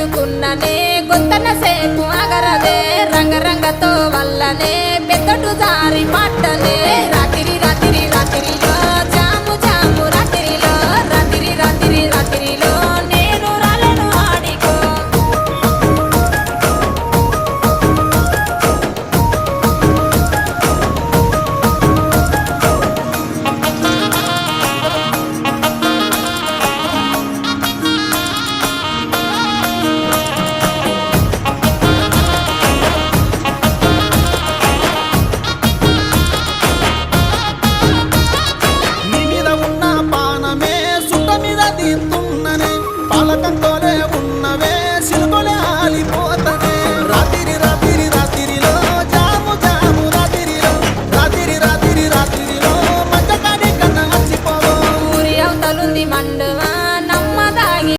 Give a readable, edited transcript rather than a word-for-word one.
ఎత్తుకున్ననే కొంతన సేపు అగరదే రంగరంగతో వల్లనే పెద్దటు జారి పట్టనే రాత్రి రాత్రి రాత్రిలో జాము జాము రాత్రిలో రాత్రి రాత్రి రాత్రిలో నేను రాలను ఆడికో నీ మీద ఉన్న పానమే సుట్ట మీద తీస్తున్ననే పాలకంతో